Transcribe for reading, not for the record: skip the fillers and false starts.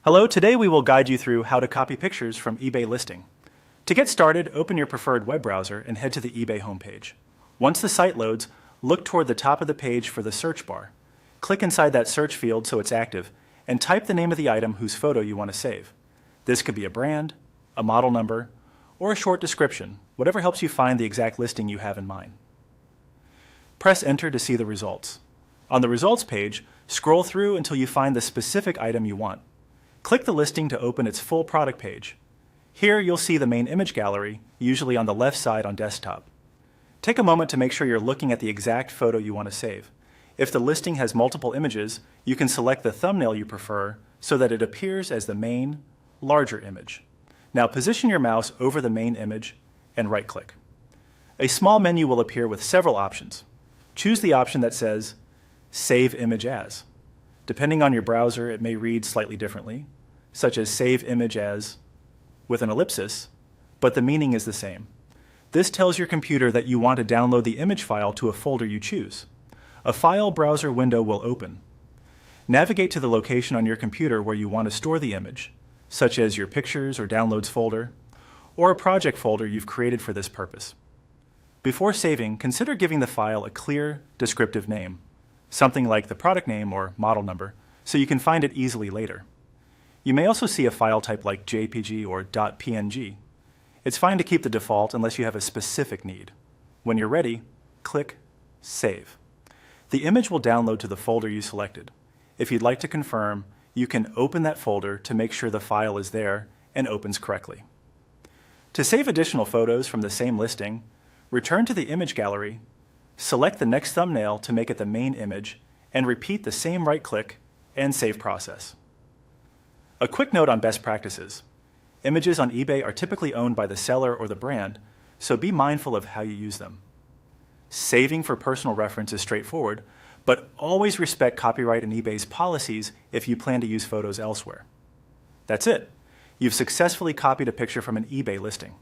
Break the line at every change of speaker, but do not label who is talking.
Hello, today we will guide you through how to copy pictures from eBay listing. To get started, open your preferred web browser and head to the eBay homepage. Once the site loads, look toward the top of the page for the search bar. Click inside that search field so it's active, and type the name of the item whose photo you want to save. This could be a brand, a model number, or a short description, whatever helps you find the exact listing you have in mind. Press Enter to see the results. On the results page, scroll through until you find the specific item you want. Click the listing to open its full product page. Here you'll see the main image gallery, usually on the left side on desktop. Take a moment to make sure you're looking at the exact photo you want to save. If the listing has multiple images, you can select the thumbnail you prefer so that it appears as the main, larger image. Now position your mouse over the main image and right-click. A small menu will appear with several options. Choose the option that says Save Image As. Depending on your browser, it may read slightly differently, such as Save Image As with an ellipsis, but the meaning is the same. This tells your computer that you want to download the image file to a folder you choose. A file browser window will open. Navigate to the location on your computer where you want to store the image, such as your Pictures or Downloads folder, or a project folder you've created for this purpose. Before saving, consider giving the file a clear, descriptive name, something like the product name or model number, so you can find it easily later. You may also see a file type like JPG or .png. It's fine to keep the default unless you have a specific need. When you're ready, click Save. The image will download to the folder you selected. If you'd like to confirm, you can open that folder to make sure the file is there and opens correctly. To save additional photos from the same listing, return to the image gallery, select the next thumbnail to make it the main image, and repeat the same right-click and save process. A quick note on best practices. Images on eBay are typically owned by the seller or the brand, so be mindful of how you use them. Saving for personal reference is straightforward, but always respect copyright and eBay's policies if you plan to use photos elsewhere. That's it. You've successfully copied a picture from an eBay listing.